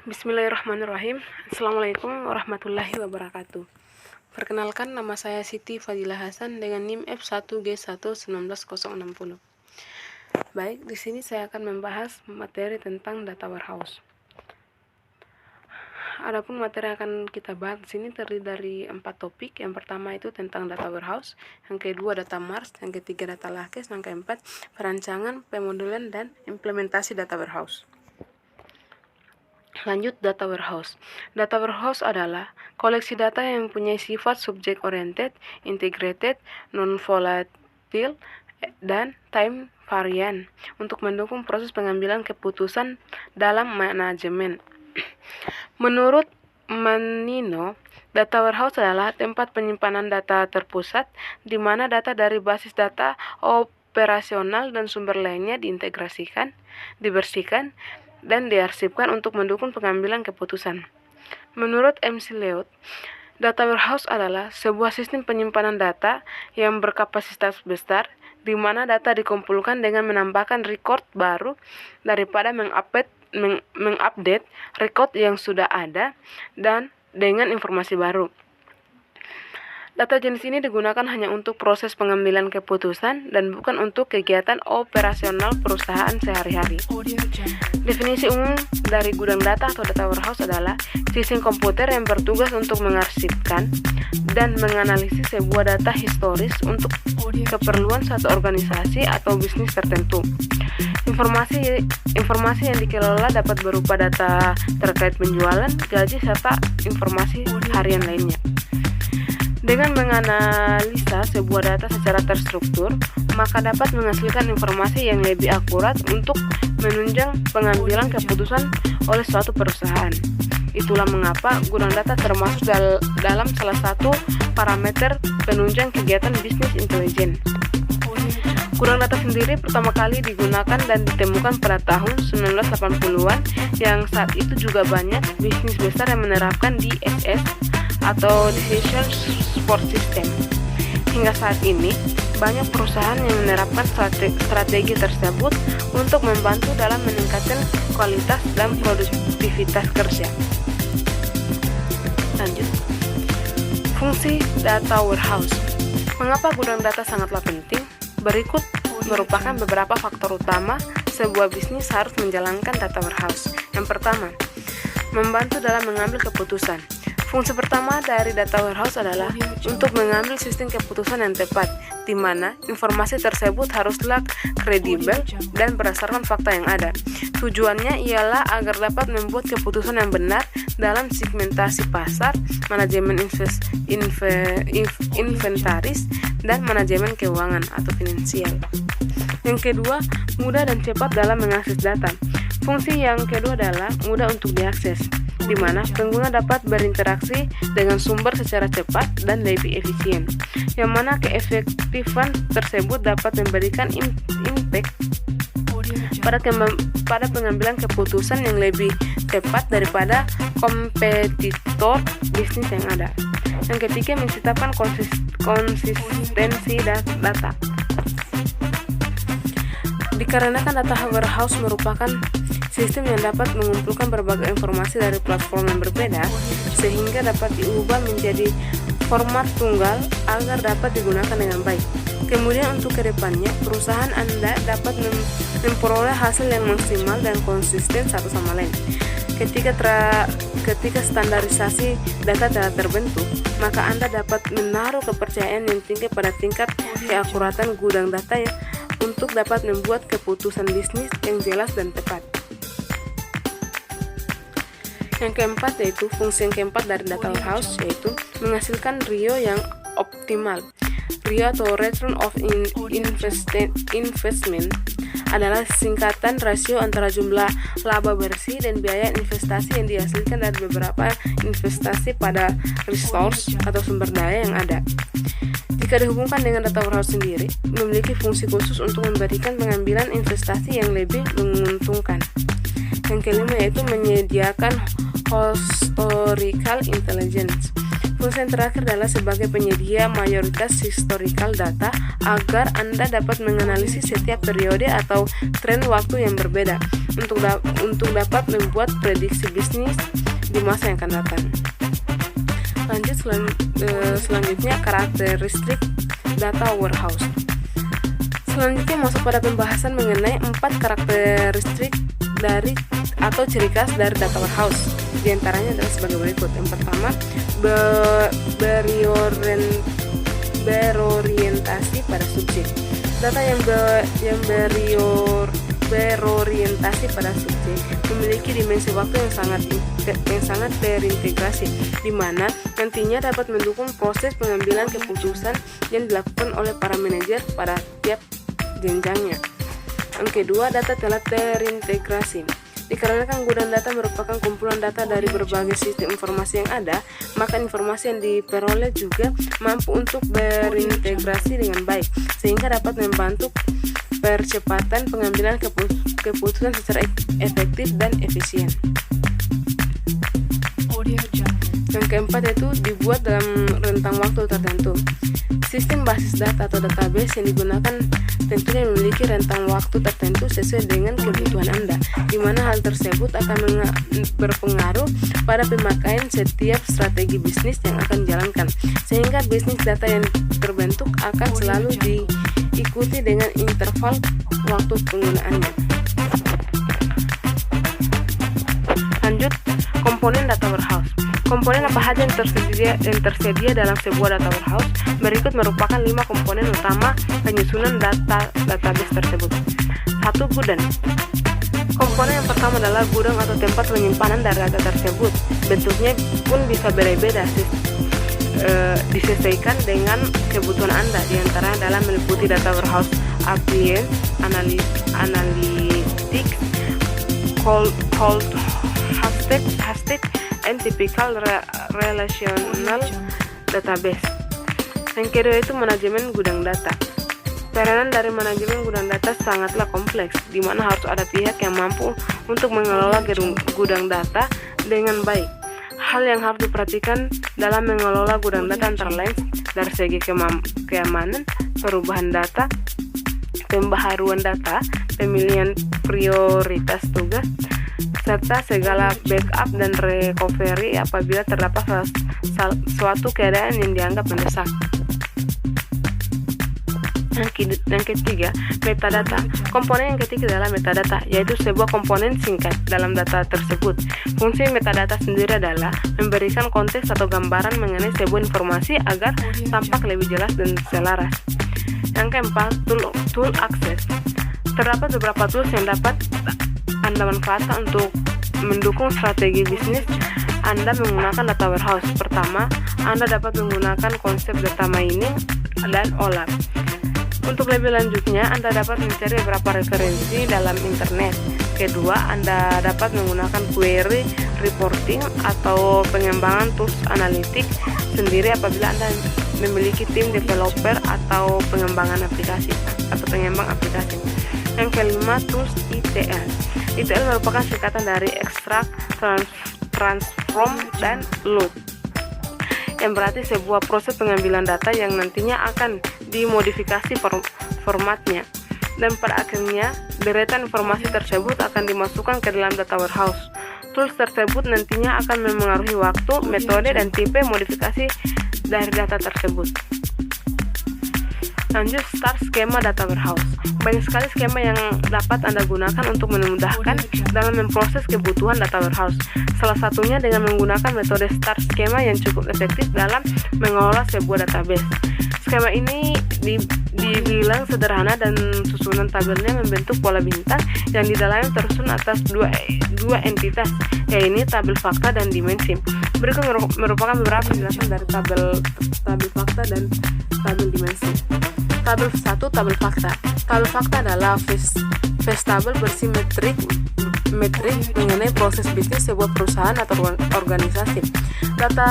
Bismillahirrahmanirrahim. Assalamualaikum warahmatullahi wabarakatuh. Perkenalkan, nama saya Siti Fadilah Hasan dengan NIM F1G1 19060. Baik, di sini saya akan membahas materi tentang data warehouse. Adapun materi yang akan kita bahas di sini terdiri dari 4 topik. Yang pertama itu tentang data warehouse, yang kedua data mars, yang ketiga data lakes, yang keempat perancangan, pemodelan, dan implementasi data warehouse. Lanjut, data warehouse. Data warehouse adalah koleksi data yang mempunyai sifat subject oriented, integrated, non-volatile, dan time variant untuk mendukung proses pengambilan keputusan dalam manajemen. Menurut Menino, data warehouse adalah tempat penyimpanan data terpusat di mana data dari basis data operasional dan sumber lainnya diintegrasikan, dibersihkan, dan diarsipkan untuk mendukung pengambilan keputusan. Menurut MC Leod, data warehouse adalah sebuah sistem penyimpanan data yang berkapasitas besar di mana data dikumpulkan dengan menambahkan record baru daripada mengupdate record yang sudah ada dan dengan informasi baru. Data jenis ini digunakan hanya untuk proses pengambilan keputusan dan bukan untuk kegiatan operasional perusahaan sehari-hari. Definisi umum dari gudang data atau data warehouse adalah sistem komputer yang bertugas untuk mengarsipkan dan menganalisis sebuah data historis untuk keperluan suatu organisasi atau bisnis tertentu. Informasi yang dikelola dapat berupa data terkait penjualan, gaji, serta informasi harian lainnya. Dengan menganalisa sebuah data secara terstruktur, maka dapat menghasilkan informasi yang lebih akurat untuk menunjang pengambilan keputusan oleh suatu perusahaan. Itulah mengapa gudang data termasuk dalam salah satu parameter penunjang kegiatan bisnis intelijen. Gudang data sendiri pertama kali digunakan dan ditemukan pada tahun 1980-an, yang saat itu juga banyak bisnis besar yang menerapkan DSS atau Decision Support System. Hingga saat ini, banyak perusahaan yang menerapkan strategi tersebut untuk membantu dalam meningkatkan kualitas dan produktivitas kerja. Lanjut, fungsi data warehouse. Mengapa gudang data sangatlah penting? Berikut merupakan beberapa faktor utama sebuah bisnis harus menjalankan data warehouse. Yang pertama, membantu dalam mengambil keputusan. Fungsi pertama dari data warehouse adalah untuk mengambil sistem keputusan yang tepat, di mana informasi tersebut haruslah kredibel dan berdasarkan fakta yang ada. Tujuannya ialah agar dapat membuat keputusan yang benar dalam segmentasi pasar, manajemen inventaris, dan manajemen keuangan atau finansial. Yang kedua, mudah dan cepat dalam mengakses data. Fungsi yang kedua adalah mudah untuk diakses, di mana pengguna dapat berinteraksi dengan sumber secara cepat dan lebih efisien, yang mana keefektifan tersebut dapat memberikan impact pada pengambilan keputusan yang lebih tepat daripada kompetitor bisnis yang ada. Yang ketiga, menciptakan konsistensi data. Dikarenakan data warehouse merupakan sistem yang dapat mengumpulkan berbagai informasi dari platform yang berbeda, sehingga dapat diubah menjadi format tunggal agar dapat digunakan dengan baik. Kemudian untuk kedepannya, perusahaan Anda dapat memperoleh hasil yang maksimal dan konsisten satu sama lain. Ketika standarisasi data telah terbentuk, maka Anda dapat menaruh kepercayaan yang tinggi pada tingkat keakuratan gudang data untuk dapat membuat keputusan bisnis yang jelas dan tepat. Yang keempat yaitu fungsi yang keempat dari data warehouse, yaitu menghasilkan ROI yang optimal. ROI atau Return of Investment adalah singkatan rasio antara jumlah laba bersih dan biaya investasi yang dihasilkan dari beberapa investasi pada resource atau sumber daya yang ada. Jika dihubungkan dengan data warehouse sendiri, memiliki fungsi khusus untuk memberikan pengambilan investasi yang lebih menguntungkan. Yang kelima yaitu menyediakan historical intelligence. Fungsi yang terakhir adalah sebagai penyedia mayoritas historical data agar Anda dapat menganalisis setiap periode atau tren waktu yang berbeda untuk dapat membuat prediksi bisnis di masa yang akan datang. Lanjut selanjutnya karakteristik data warehouse. Selanjutnya masuk pada pembahasan mengenai 4 karakteristik dari atau ciri khas dari data warehouse. Di antaranya adalah sebagai berikut. Yang pertama, berorientasi pada subjek. Data yang berorientasi pada subjek memiliki dimensi waktu yang sangat terintegrasi, di mana nantinya dapat mendukung proses pengambilan keputusan yang dilakukan oleh para manajer pada tiap jenjangnya. Yang kedua, data telah terintegrasi. Dikarenakan gudang data merupakan kumpulan data dari berbagai sistem informasi yang ada, maka informasi yang diperoleh juga mampu untuk berintegrasi dengan baik, sehingga dapat membantu percepatan pengambilan keputusan secara efektif dan efisien. Yang keempat yaitu dibuat dalam rentang waktu tertentu. Sistem basis data atau database yang digunakan tentunya memiliki rentang waktu tertentu sesuai dengan kebutuhan Anda, di mana hal tersebut akan berpengaruh pada pemakaian setiap strategi bisnis yang akan dijalankan, sehingga bisnis data yang terbentuk akan selalu diikuti dengan interval waktu penggunaannya. Lanjut, komponen data warehouse. Komponen apa saja yang tersedia dalam sebuah data warehouse? Berikut merupakan 5 komponen utama penyusunan database tersebut. 1. Gudang. Komponen yang pertama adalah gudang atau tempat penyimpanan dari data tersebut. Bentuknya pun bisa beda-beda, disesuaikan dengan kebutuhan Anda. Di antaranya adalah meliputi data warehouse appliance, analytics, cold hosted, and typical relational database. Yang kedua itu manajemen gudang data. Peranan dari manajemen gudang data sangatlah kompleks, di mana harus ada pihak yang mampu untuk mengelola gudang data dengan baik. Hal yang harus diperhatikan dalam mengelola gudang data antara lain dari segi keamanan, perubahan data, pembaharuan data, pemilihan prioritas tugas, serta segala backup dan recovery apabila terdapat suatu keadaan yang dianggap mendesak. Yang ketiga, metadata. Komponen yang ketiga adalah metadata, yaitu sebuah komponen singkat dalam data tersebut. Fungsi metadata sendiri adalah memberikan konteks atau gambaran mengenai sebuah informasi agar tampak lebih jelas dan selaras. Yang keempat, tool access. Terdapat beberapa tools yang dapat Anda manfaatkan untuk mendukung strategi bisnis Anda menggunakan data warehouse. Pertama, Anda dapat menggunakan konsep data mining dan OLAP. Untuk lebih lanjutnya, Anda dapat mencari beberapa referensi dalam internet. Kedua, Anda dapat menggunakan query reporting atau pengembangan tools analitik sendiri apabila Anda memiliki tim developer atau pengembangan aplikasi atau pengembang aplikasi. Yang kelima, tools ETL. ETL merupakan singkatan dari extract, transform, dan load, yang berarti sebuah proses pengambilan data yang nantinya akan dimodifikasi formatnya, dan pada akhirnya deretan informasi tersebut akan dimasukkan ke dalam data warehouse. Tools tersebut nantinya akan memengaruhi waktu, metode, dan tipe modifikasi dari data tersebut. Lanjut, start skema data warehouse. Banyak sekali skema yang dapat Anda gunakan untuk memudahkan dalam memproses kebutuhan data warehouse. Salah satunya dengan menggunakan metode start skema yang cukup efektif dalam mengelola sebuah database. Skema ini dibilang sederhana dan susunan tabelnya membentuk pola bintang yang di dalamnya tersusun atas dua entitas, yaitu tabel fakta dan dimensi. Berikut merupakan beberapa penjelasan dari tabel fakta dan tabel dimensi. Tabel 1, tabel fakta. Tabel fakta adalah face table bersimetrik mengenai proses bisnis sebuah perusahaan atau organisasi. Data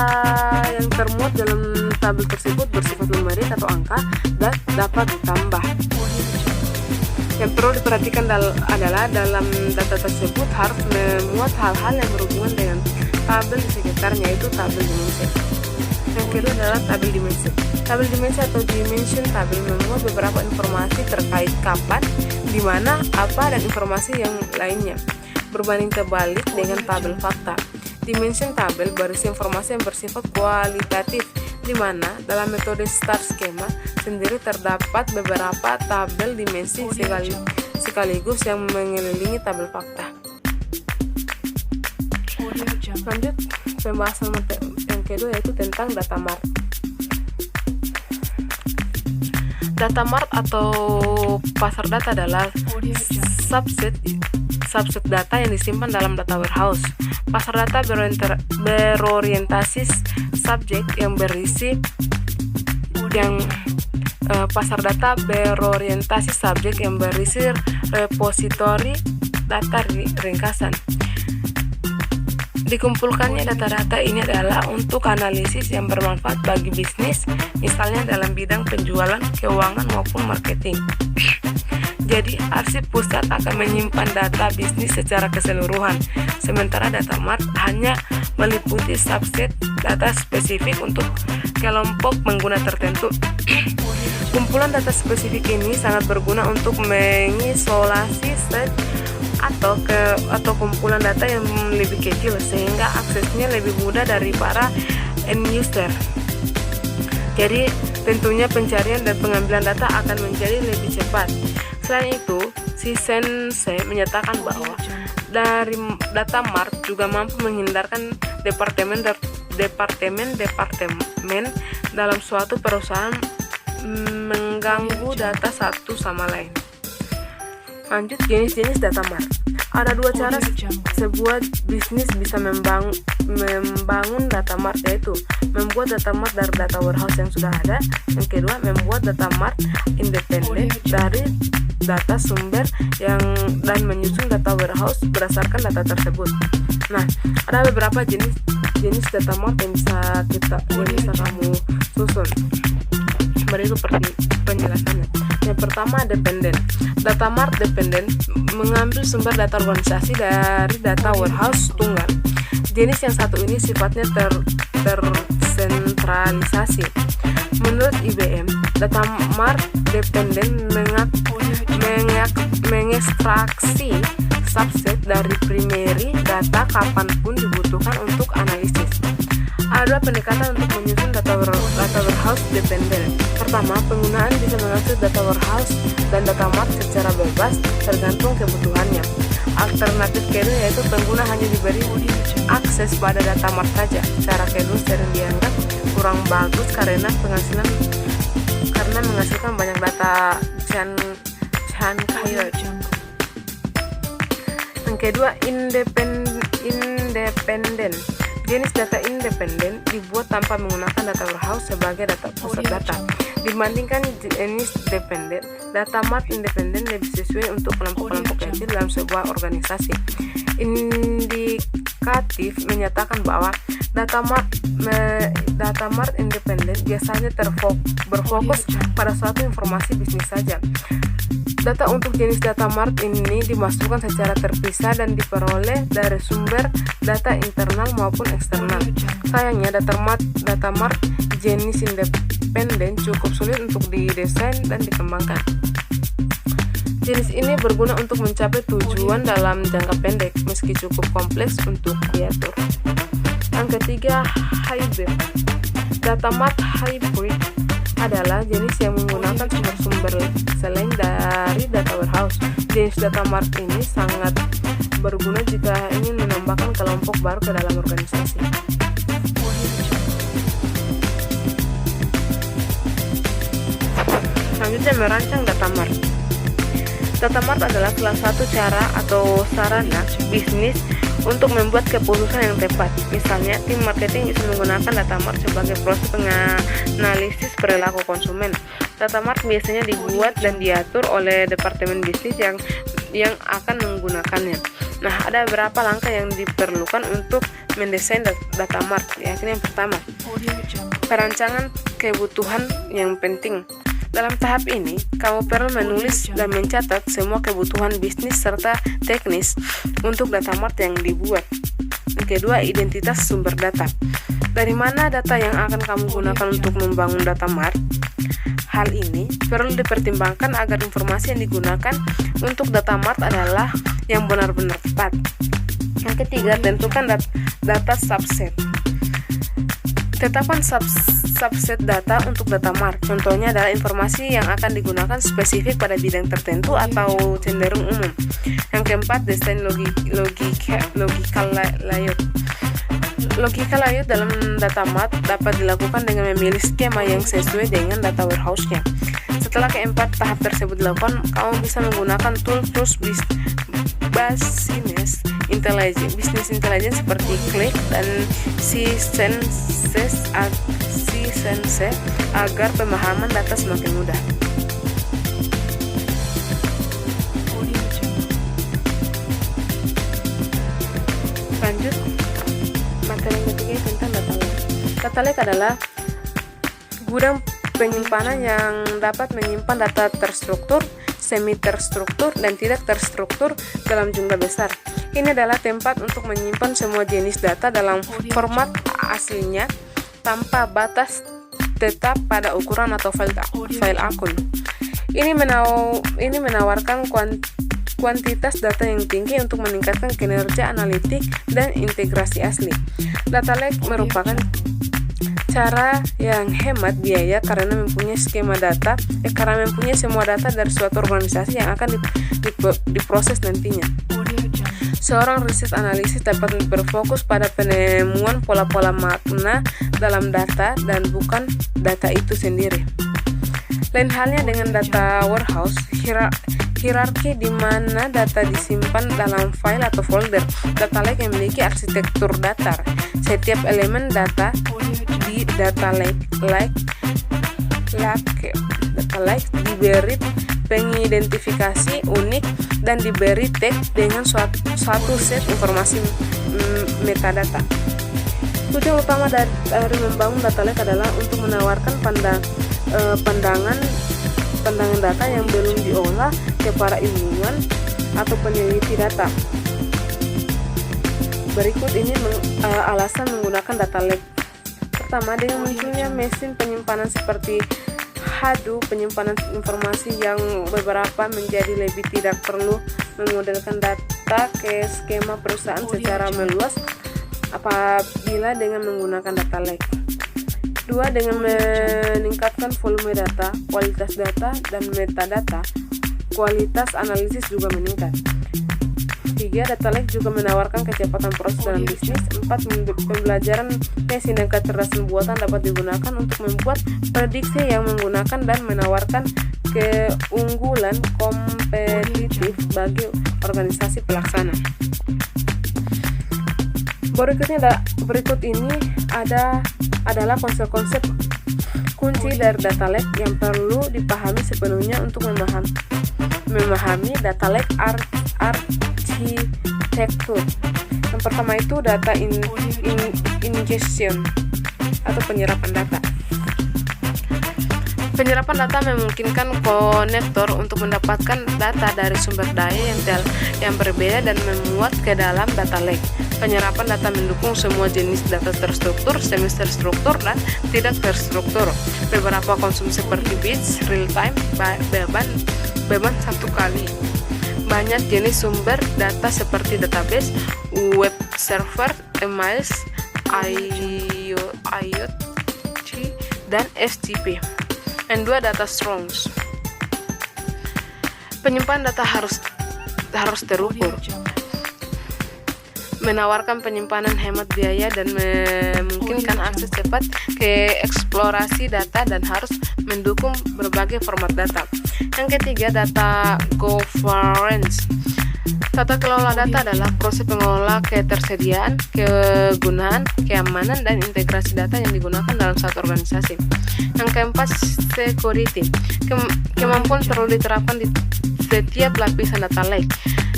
yang termuat dalam tabel tersebut bersifat numerik atau angka dan dapat ditambah. Yang perlu diperhatikan adalah dalam data tersebut harus memuat hal-hal yang berhubungan dengan tabel di sekitarnya, yaitu tabel dimensi. Yang kedua adalah tabel dimensi. Tabel dimensi atau dimension tabel memuat beberapa informasi terkait kapan, di mana, apa, dan informasi yang lainnya. berbanding terbalik dengan tabel fakta. Dimension tabel berisi informasi yang bersifat kualitatif, di mana dalam metode star schema sendiri terdapat beberapa tabel dimensi sekaligus yang mengelilingi tabel fakta. Lanjut pembahasan yang kedua, yaitu tentang data mart. Data mart atau pasar data adalah subset data yang disimpan dalam data warehouse. Pasar data berorientasi subjek yang berisi repositori data ringkasan. Dikumpulkannya data-data ini adalah untuk analisis yang bermanfaat bagi bisnis, misalnya dalam bidang penjualan, keuangan, maupun marketing. Jadi, arsip pusat akan menyimpan data bisnis secara keseluruhan, sementara data mart hanya meliputi subset data spesifik untuk kelompok pengguna tertentu. Kumpulan data spesifik ini sangat berguna untuk mengisolasi set atau kumpulan data yang lebih kecil, sehingga aksesnya lebih mudah dari para end user. Jadi tentunya pencarian dan pengambilan data akan menjadi lebih cepat. Selain itu, si Sensei menyatakan bahwa dari data mart juga mampu menghindarkan departemen dalam suatu perusahaan mengganggu data satu sama lain. Lanjut, jenis-jenis data mart. Ada dua cara sebuah bisnis bisa membangun data mart, yaitu membuat data mart dari data warehouse yang sudah ada. Yang kedua, membuat data mart independen dari data sumber dan menyusun data warehouse berdasarkan data tersebut. Nah, ada beberapa jenis data mart yang bisa kamu susun. Berikut penjelasannya. Yang pertama, dependen. Data mart dependen mengambil sumber data organisasi dari data warehouse tunggal. Jenis yang satu ini sifatnya tersentralisasi. Menurut IBM, data mart dependen mengekstraksi subset dari primary data kapanpun dibutuhkan untuk analisis. Ada pendekatan untuk menyusun data warehouse dependen. Pertama, penggunaan bisa mengakses data warehouse dan data mart secara bebas tergantung kebutuhannya. Alternatif kedua yaitu pengguna hanya diberi akses pada data mart saja. Cara kedua sering dianggap kurang bagus karena menghasilkan banyak data chankaya. Yang kedua, independen. Jenis data independen dibuat tanpa menggunakan data warehouse sebagai data pusat data. Dibandingkan jenis dependen, data mart independen lebih sesuai untuk kelompok-kelompok kecil dalam sebuah organisasi. Indikatif menyatakan bahwa data mart independen biasanya berfokus pada suatu informasi bisnis saja. Data untuk jenis data mart ini dimasukkan secara terpisah dan diperoleh dari sumber data internal maupun eksternal. Sayangnya, data mart jenis independen cukup sulit untuk didesain dan dikembangkan. Jenis ini berguna untuk mencapai tujuan dalam jangka pendek, meski cukup kompleks untuk diatur. Yang ketiga, hybrid. Data mart hybrid adalah jenis yang menggunakan sumber-sumber selain dari data warehouse. Jenis data mart ini sangat berguna jika ingin menambahkan kelompok baru ke dalam organisasi. Selanjutnya, merancang data mart. Data mart adalah salah satu cara atau sarana bisnis untuk membuat keputusan yang tepat. Misalnya, tim marketing bisa menggunakan data mart sebagai proses penganalisis perilaku konsumen. Data mart biasanya dibuat dan diatur oleh departemen bisnis yang akan menggunakannya. Nah, ada beberapa langkah yang diperlukan untuk mendesain data mart. Yakni yang pertama, perancangan kebutuhan yang penting. Dalam tahap ini, kamu perlu menulis dan mencatat semua kebutuhan bisnis serta teknis untuk data mart yang dibuat. Yang kedua, identitas sumber data. Dari mana data yang akan kamu gunakan untuk membangun data mart? Hal ini perlu dipertimbangkan agar informasi yang digunakan untuk data mart adalah yang benar-benar tepat. Yang ketiga, tentukan data subset. Tetapkan subset data untuk data mark. Contohnya adalah informasi yang akan digunakan spesifik pada bidang tertentu atau cenderung umum. Yang keempat, desain logical layout. Logical layout dalam data mart dapat dilakukan dengan memilih skema yang sesuai dengan data warehouse-nya. Setelah keempat tahap tersebut dilakukan, kamu bisa menggunakan tools business intelligence seperti Qlik dan Sense agar pemahaman data semakin mudah. Lanjut, materi yang ketiga tentang data lake. Data lake adalah gudang penyimpanan yang dapat menyimpan data terstruktur, semi terstruktur, dan tidak terstruktur dalam jumlah besar. Ini adalah tempat untuk menyimpan semua jenis data dalam format aslinya tanpa batas tetap pada ukuran atau file akun. Ini menawarkan kuantitas data yang tinggi untuk meningkatkan kinerja analitik dan integrasi asli. Data lake merupakan cara yang hemat biaya karena mempunyai semua data dari suatu organisasi yang akan diproses nantinya. Seorang riset analisis dapat berfokus pada penemuan pola-pola makna dalam data dan bukan data itu sendiri. Lain halnya dengan data warehouse, hierarki di mana data disimpan dalam file atau folder. Data lake memiliki arsitektur datar. Setiap elemen data di data lake diberi pengidentifikasi unik dan diberi tag dengan suatu set informasi metadata. Tujuan utama dari membangun data lake adalah untuk menawarkan pandangan data yang belum diolah ke para ilmuwan atau peneliti data. Berikut ini alasan menggunakan data lake. Pertama, dengan munculnya mesin penyimpanan seperti Hadoop, penyimpanan informasi yang beberapa menjadi lebih tidak perlu memodelkan data ke skema perusahaan secara meluas apabila dengan menggunakan data lake. Dua, dengan meningkatkan volume data, kualitas data, dan metadata, kualitas analisis juga meningkat. 3. Data lake juga menawarkan kecepatan proses dalam bisnis. 4. Pembelajaran mesin dan kecerdasan buatan dapat digunakan untuk membuat prediksi yang menggunakan dan menawarkan keunggulan kompetitif bagi organisasi pelaksana. Berikut ini adalah konsep-konsep kunci dari data lake yang perlu dipahami sepenuhnya untuk memahami data lake arsitektur. Yang pertama itu data ingestion atau penyerapan data. Penyerapan data memungkinkan konektor untuk mendapatkan data dari sumber daya yang berbeda dan memuat ke dalam data lake. Penyerapan data mendukung semua jenis data terstruktur, semi terstruktur, dan tidak terstruktur. Beberapa konsumsi seperti bits, real time, beban satu kali. Banyak jenis sumber data seperti database, web server, emails, IoT, dan FTP. Yang dua, data strongs. Penyimpanan data harus terukur, menawarkan penyimpanan hemat biaya dan memungkinkan akses cepat ke eksplorasi data dan harus mendukung berbagai format data. Yang ketiga, data governance. Tata kelola data adalah proses pengelola ketersediaan, kegunaan, keamanan, dan integrasi data yang digunakan dalam suatu organisasi. Yang keempat, security. Kemampuan perlu diterapkan di setiap lapisan data lake,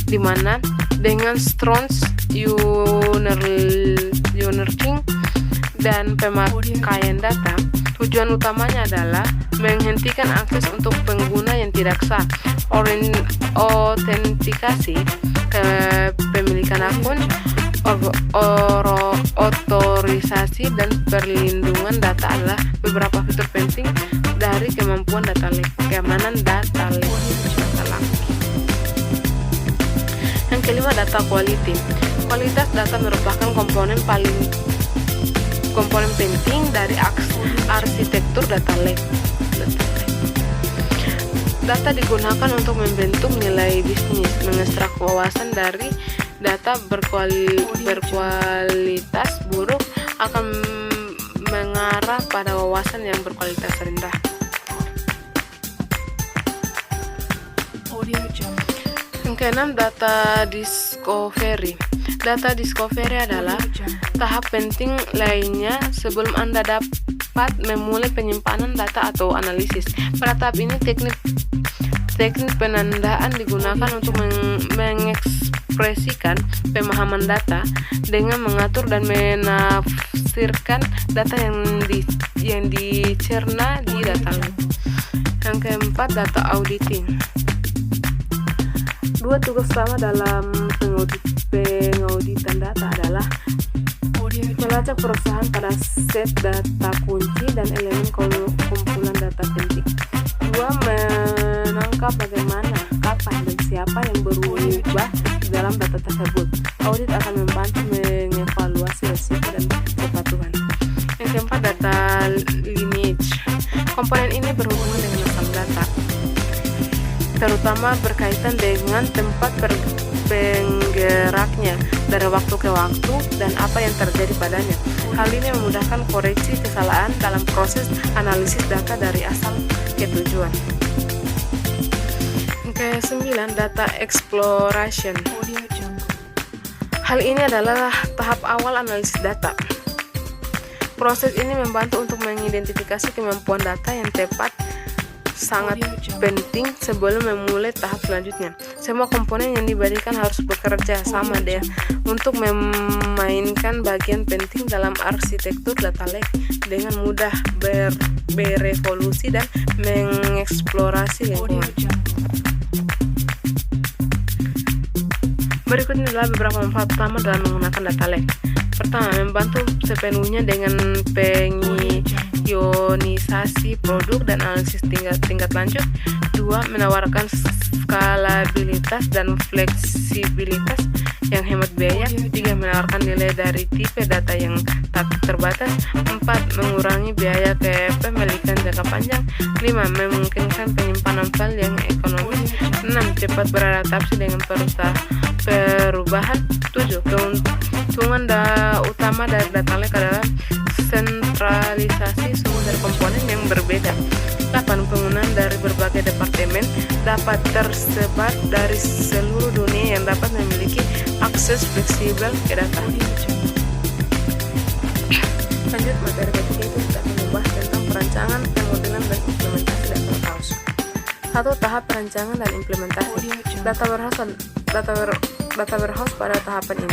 di mana dengan strong unering dan pemakaian data, tujuan utamanya adalah menghentikan akses untuk pengguna yang tidak sah, autentikasi kepemilikan akun, otorisasi, dan perlindungan data adalah beberapa fitur penting dari kemampuan data lake, keamanan data lake. Yang kelima, data quality. Kualitas data merupakan komponen penting dari arsitektur data lake. Data digunakan untuk membentuk nilai bisnis. Mengekstrak wawasan dari data berkualitas buruk akan mengarah pada wawasan yang berkualitas rendah. Yang keenam, data discovery. Data discovery adalah tahap penting lainnya sebelum Anda dapat memulai penyimpanan data atau analisis. Pada tahap ini, teknik penandaan digunakan untuk mengekspresikan pemahaman data dengan mengatur dan menafsirkan data yang dicerna di data lake. Yang keempat, data auditing. Dua tugas utama dalam pengauditan data adalah melacak perusahaan pada set data kunci dan elemen kumpulan data penting. Dua, menangkap bagaimana, kapan, dan siapa yang berubah di dalam data tersebut. Audit akan membantu mengevaluasi risiko dan kepatuhan. Yang keempat, data lineage. Komponen ini berhubungan dengan asal data, terutama berkaitan dengan tempat penggeraknya dari waktu ke waktu dan apa yang terjadi padanya. Hal ini memudahkan koreksi kesalahan dalam proses analisis data dari asal ke tujuan. Ke-9, data exploration. Hal ini adalah tahap awal analisis data. Proses ini membantu untuk mengidentifikasi kemampuan data yang tepat, sangat penting sebelum memulai tahap selanjutnya. Semua komponen yang diberikan harus bekerja sama untuk memainkan bagian penting dalam arsitektur data lake dengan mudah berevolusi dan mengeksplorasi lingkungan. Berikut ini adalah beberapa manfaat utama dalam menggunakan data lake. Pertama, membantu sepenuhnya dengan pengionisasi produk dan analisis tingkat lanjut. Dua, menawarkan skalabilitas dan fleksibilitas yang hemat biaya. Tiga, menawarkan nilai dari tipe data yang tak terbatas. Empat, mengurangi biaya kepemilikan jangka panjang. Lima, memungkinkan penyimpanan file yang ekonomis. Enam, cepat beradaptasi dengan perubahan. Tujuh, keuntungan utama dari data lake adalah sentralisasi sumber komponen yang berbeda. 8, penggunaan dari berbagai departemen dapat tersebar dari seluruh dunia yang dapat memiliki akses fleksibel ke data. Lanjut, materi ketiga itu kita akan membahas tentang perancangan, pemodelan, dan implementasi data warehouse. 1. Tahap perancangan dan implementasi. Data warehouse pada tahapan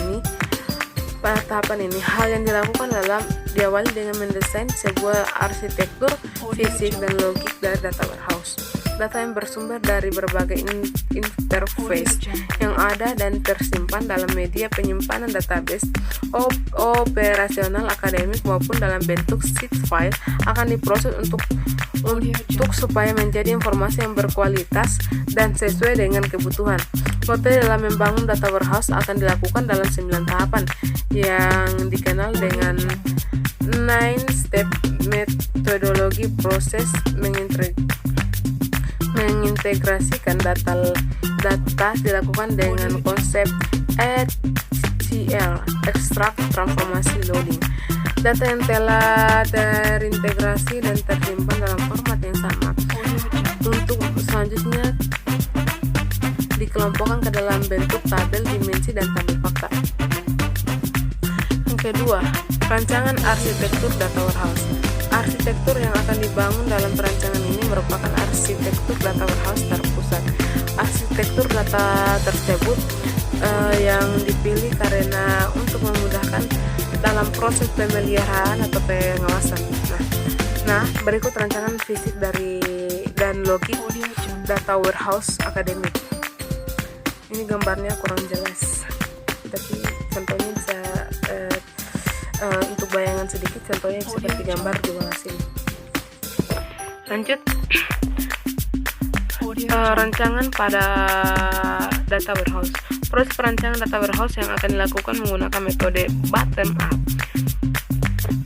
ini hal yang dilakukan adalah diawali dengan mendesain sebuah arsitektur fisik dan logik dari data warehouse. Data yang bersumber dari berbagai interface yang ada dan tersimpan dalam media penyimpanan database operasional akademik maupun dalam bentuk sheet file akan diproses untuk supaya menjadi informasi yang berkualitas dan sesuai dengan kebutuhan. Metode dalam membangun data warehouse akan dilakukan dalam 9 tahapan yang dikenal dengan 9-step metodologi. Proses mengintegrasikan data dilakukan dengan konsep ETL, extract, transformasi, loading. Data yang telah terintegrasi dan tersimpan dalam format yang sama untuk selanjutnya dikelompokkan ke dalam bentuk tabel dimensi dan tabel fakta. Yang kedua, rancangan arsitektur data warehouse. Arsitektur yang akan dibangun dalam perancangan ini merupakan arsitektur data warehouse terpusat. Arsitektur data tersebut yang dipilih karena untuk memudahkan dalam proses pemeliharaan atau pengawasan. Nah, berikut rancangan fisik dan logik data warehouse akademik. Ini gambarnya kurang jelas, tapi contohnya bisa untuk bayangan sedikit, contohnya seperti gambar di bawah sini. Lanjut, rancangan pada data warehouse. Proses perancangan data warehouse yang akan dilakukan menggunakan metode bottom up.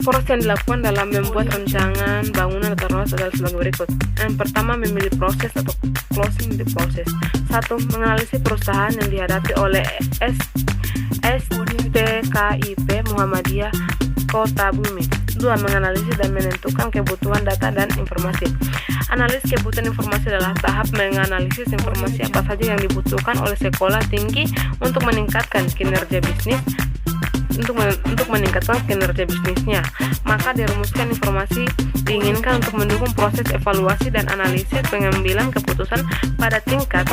Proses yang dilakukan dalam membuat rancangan bangunan data warehouse adalah sebagai berikut. Yang pertama, memilih proses atau closing the process. 1. Menganalisis perusahaan yang dihadapi oleh STKIP Muhammadiyah Kota Bumi. 2. Menganalisis dan menentukan kebutuhan data dan informasi. Analisis kebutuhan informasi adalah tahap menganalisis informasi apa saja yang dibutuhkan oleh sekolah tinggi untuk meningkatkan kinerja bisnis bisnisnya. Maka dirumuskan informasi diinginkan untuk mendukung proses evaluasi dan analisis pengambilan keputusan pada tingkat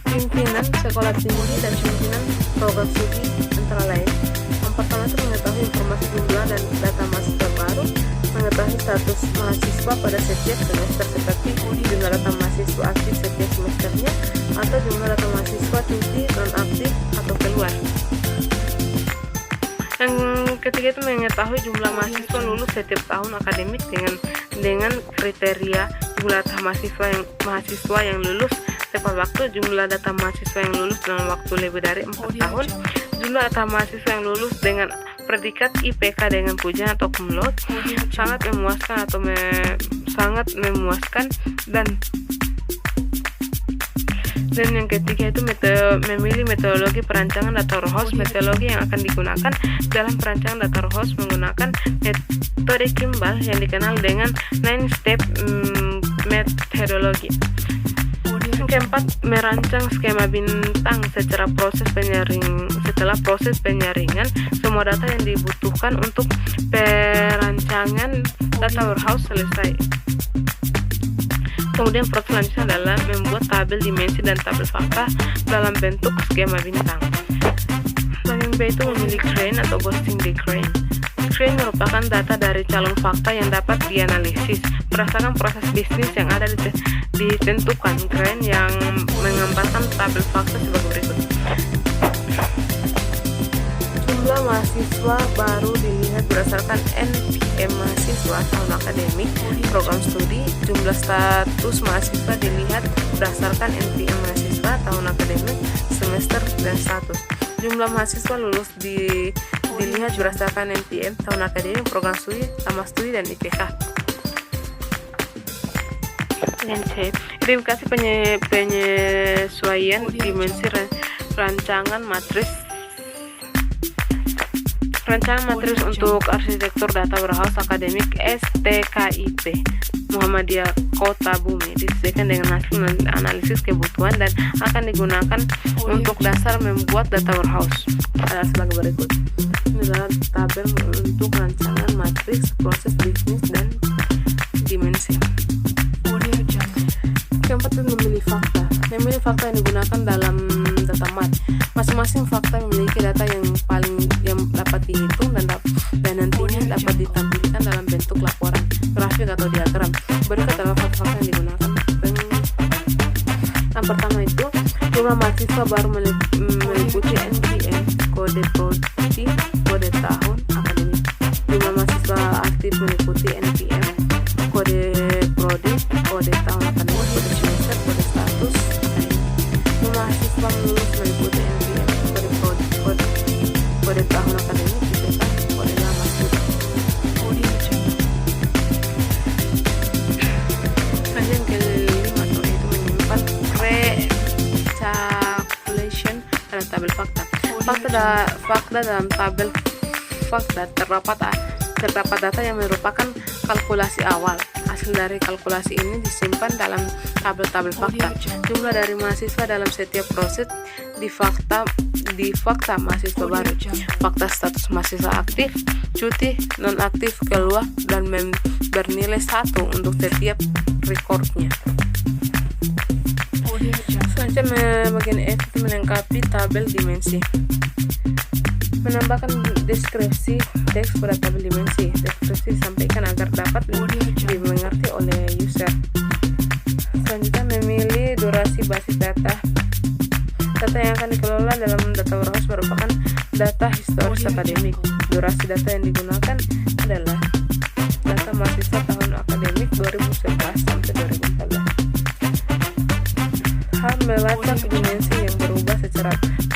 pimpinan sekolah tinggi dan pimpinan program studi antara lain. Yang pertama itu mengetahui informasi jumlah dan data mahasiswa baru, mengetahui status mahasiswa pada setiap semester seperti jumlah data mahasiswa aktif setiap semesternya atau jumlah data mahasiswa cuti, non-aktif, atau keluar. Yang ketiga itu mengetahui jumlah mahasiswa lulus setiap tahun akademik dengan kriteria jumlah data mahasiswa yang lulus tepat waktu, jumlah data mahasiswa yang lulus dalam waktu lebih dari 4 tahun, jumlah data mahasiswa yang lulus dengan predikat IPK dengan pujian atau cum laude, sangat memuaskan dan yang ketiga itu memilih metodologi perancangan data warehouse. Metodologi yang akan digunakan dalam perancangan data warehouse menggunakan metode Kimball yang dikenal dengan 9-step methodology. Yang keempat, merancang skema bintang setelah proses penyaringan semua data yang dibutuhkan untuk perancangan data warehouse selesai. Kemudian proses selanjutnya adalah membuat tabel dimensi dan tabel fakta dalam bentuk skema bintang. Bagian B itu memilih crane atau ghosting the crane. Crane merupakan data dari calon fakta yang dapat dianalisis berdasarkan proses bisnis yang ada ditentukan. Crane yang menggambarkan tabel fakta sebagai berikut. Jumlah mahasiswa baru dilihat berdasarkan NPM mahasiswa tahun akademik, program studi. Jumlah status mahasiswa dilihat berdasarkan NPM mahasiswa tahun akademik, semester, dan status. Jumlah mahasiswa lulus dilihat berdasarkan NPM tahun akademik, program studi, lama studi, dan IPK. Identifikasi penyesuaian dimensi rancangan matriks untuk arsitektur data warehouse akademik STKIP Muhammadiyah Kota Bumi disesuaikan dengan hasil analisis kebutuhan dan akan digunakan untuk dasar membuat data warehouse adalah sebagai berikut. Ini adalah tabel untuk rancangan matriks proses bisnis dan dimensi. Keempat itu memilih fakta. Memilih fakta yang digunakan dalam data mat. Masing-masing fakta memiliki data yang dapat dihitung dan nantinya dapat ditampilkan dalam bentuk laporan, grafik, atau diagram. Berikut adalah fakta-fakta yang digunakan. Yang pertama itu jumlah mahasiswa baru meliputi NPM, kode prodi, kode tahun akademik. Jumlah mahasiswa aktif meliputi NPM, kode prodi, kode tahun akademik, kode semester, kode status akademik. Jumlah mahasiswa lulus meliputi NPM, kode prodi, kode tahun akademik, IPK, kode lama studi. Yang kelima itu menyimpan recalculation dalam tabel fakta. Fakta dalam tabel fakta terdapat data yang merupakan kalkulasi awal. Hasil dari kalkulasi ini disimpan dalam tabel-tabel fakta. Jumlah dari mahasiswa dalam setiap proses di fakta mahasiswa baru, fakta status mahasiswa aktif, cuti, non-aktif, keluar, dan bernilai 1 untuk setiap rekornya. Selanjutnya bagian F itu melengkapi tabel dimensi. Menambahkan deskripsi teks pada tabel dimensi. Deskripsi disampaikan agar dapat dimengerti oleh user. Selanjutnya memilih durasi basis data. Data yang akan dikelola dalam data warehouse merupakan data historis akademik. Durasi data yang digunakan adalah data mahasiswa tahun akademik 2011 sampai 2014. melacak dimensi yang berubah secara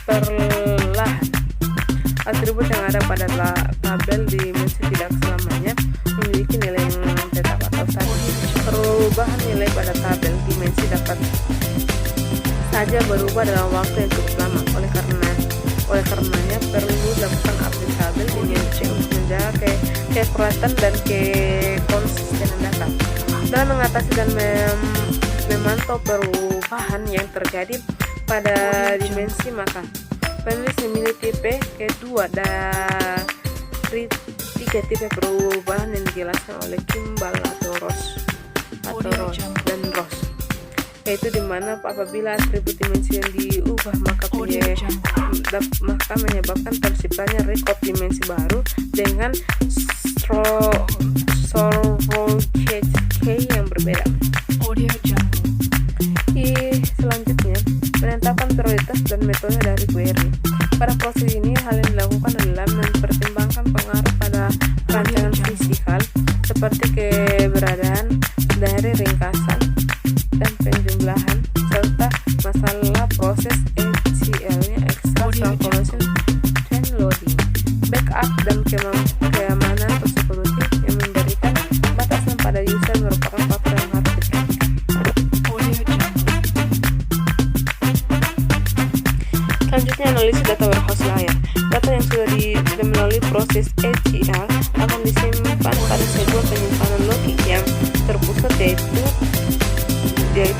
perlahan. Atribut yang ada pada tabel dimensi tidak selamanya memiliki nilai yang tetap atau statis. Perubahan nilai pada tabel dimensi dapat saja berubah dalam waktu yang cukup lama. Oleh karenanya perlu dilakukan update tabel dimensi untuk menjaga keakuratan dan kekonsistenan data. Dalam mengatasi dan memantau perubahan yang terjadi pada dimensi, maka penulis memilih tipe kedua dari 3 tipe perubahan yang dijelaskan oleh Kimball atau Ross dan Ross, yaitu dimana apabila atribut dimensi yang diubah maka menyebabkan terciptanya record dimensi baru dengan storage key yang berbeda. Selanjutnya, menetapkan prioritas dan metode dari query. Pada proses ini, hal yang dilakukan adalah mempertimbangkan pengaruh pada perancangan fisikal seperti keberadaan dari ringkasan dan penjumlahan serta masalah proses ETL-nya, extraction, collection, dan loading, backup, dan keamanan atau security yang memberikan batasan pada user merupakan faktor yang harus diperhatikan. Selanjutnya, analisis data warehouse layer. Data yang sudah melalui proses ETL akan disimpan pada sebuah penyimpanan logik yang terpusat yaitu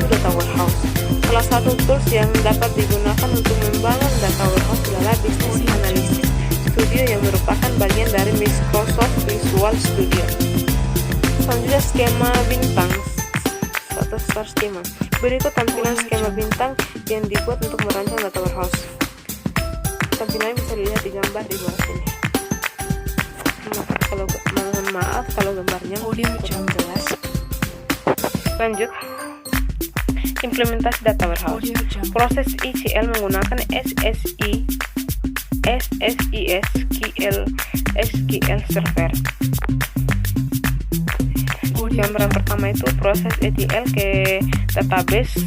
data warehouse. Salah satu tools yang dapat digunakan untuk membangun data warehouse adalah Business Analysis Studio yang merupakan bagian dari Microsoft Visual Studio. Selanjutnya, skema bintang atau star schema. Berikut tampilan skema bintang yang dibuat untuk merancang data warehouse. Tampilannya bisa dilihat di gambar di bawah sini. Mohon maaf kalau gambarnya kurang jelas. Lanjut, implementasi data warehouse. Proses ETL menggunakan SQL Server. Gambaran pertama itu proses ETL ke database,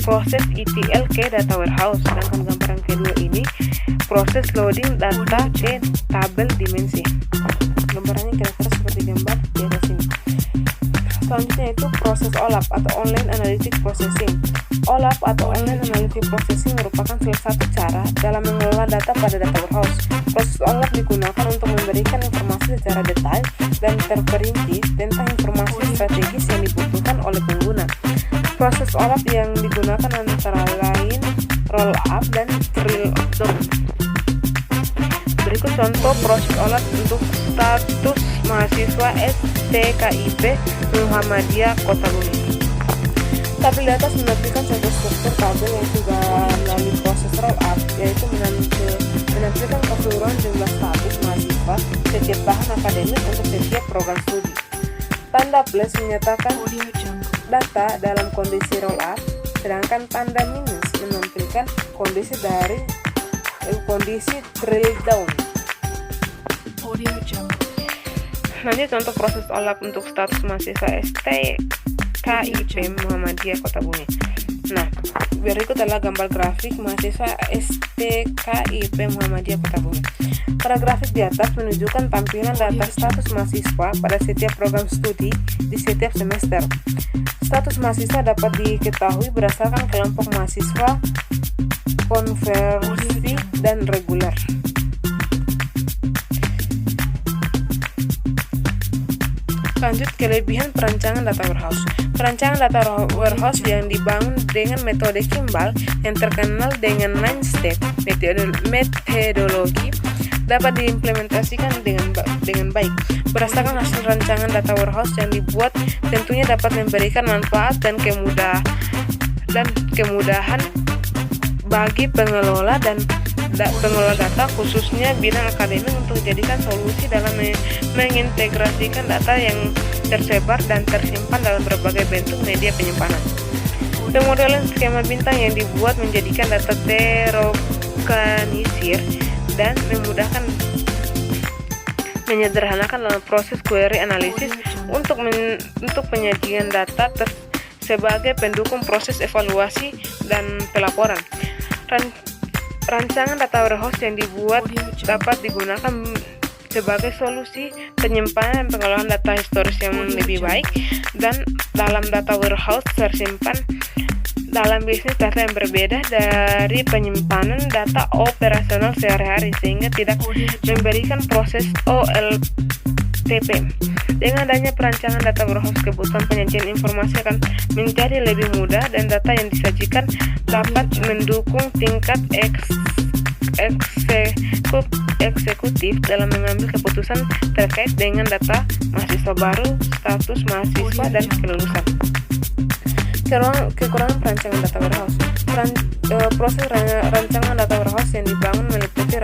proses ETL ke data warehouse. Sedangkan gambaran kedua ini proses loading data ke tabel dimensi. Gambarannya kira-kira seperti gambar di atas ini. Selanjutnya itu proses OLAP atau Online Analytic Processing. OLAP atau Online Analytic Processing merupakan salah satu cara dalam mengelola data pada data warehouse. Proses OLAP digunakan untuk memberikan informasi secara detail dan terperinci tentang informasi strategis yang dibutuhkan oleh pengguna. Proses OLAP yang digunakan antara lain roll up dan drill down. Berikut contoh proses OLAP untuk status mahasiswa STKIP Muhammadiyah Kota Bumi. Tabel di atas menampilkan contoh struktur tabel yang sudah melalui proses roll up, yaitu menampilkan keseluruhan jumlah status mahasiswa setiap tahun akademik untuk setiap program studi. Tanda plus menyatakan data dalam kondisi roll up, sedangkan tanda minus menampilkan kondisi drill down. Nanti contoh proses OLAP untuk status mahasiswa STKIP Muhammadiyah Kota Bumi. Nah, berikut adalah gambar grafik mahasiswa STKIP Muhammadiyah Kota Bumi. Pada grafik di atas menunjukkan tampilan data status mahasiswa pada setiap program studi di setiap semester. Status mahasiswa dapat diketahui berdasarkan kelompok mahasiswa, konversi, dan reguler. Lanjut, kelebihan perancangan data warehouse. Perancangan data warehouse yang dibangun dengan metode Kimball yang terkenal dengan 9-step metodologi dapat diimplementasikan dengan baik. Berdasarkan hasil rancangan data warehouse yang dibuat tentunya dapat memberikan manfaat dan kemudahan bagi pengelola data, khususnya bidang akademik, untuk dijadikan solusi dalam mengintegrasikan data yang tersebar dan tersimpan dalam berbagai bentuk media penyimpanan. Pemodelan skema bintang yang dibuat menjadikan data terorganisir dan menyederhanakan dalam proses query analisis untuk penyajian data sebagai pendukung proses evaluasi dan pelaporan. Rancangan data warehouse yang dibuat dapat digunakan sebagai solusi penyimpanan dan pengolahan data historis yang lebih baik, dan dalam data warehouse tersimpan dalam bisnis data yang berbeda dari penyimpanan data operasional sehari-hari, sehingga tidak memberikan proses OLTP. Dengan adanya perancangan data warehouse, kebutuhan penyajian informasi akan menjadi lebih mudah dan data yang disajikan dapat mendukung tingkat eksekutif dalam mengambil keputusan terkait dengan data mahasiswa baru, status mahasiswa, dan kelulusan. Kekurangan perancangan data warehouse. Proses rancangan data warehouse yang dibangun meliputi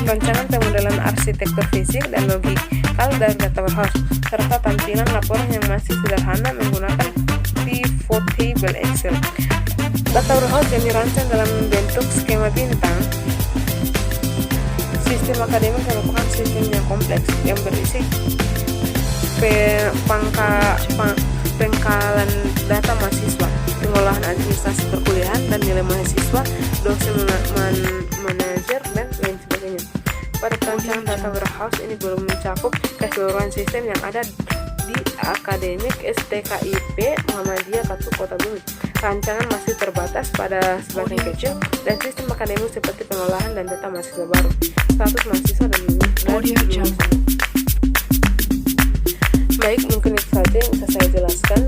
rancangan pemodelan arsitektur fisik dan logikal dari data warehouse, serta tampilan laporan yang masih sederhana menggunakan pivot table Excel. Data warehouse yang dirancang dalam bentuk skema bintang. Sistem akademik merupakan sistem yang kompleks yang berisi pengkalan data mahasiswa, pengolahan administrasi perkuliahan dan nilai mahasiswa, dosen manajer, dan lain sebagainya. Pada perancangan data warehouse ini belum mencakup keseluruhan sistem yang ada di akademik STKIP Muhammadiyah Kota Bumi. Rancangan masih terbatas pada sebagian kecil dan sistem akademik seperti pengolahan dan data mahasiswa baru, status mahasiswa, dan lulusan. Baik, mungkin itu saja yang bisa saya jelaskan.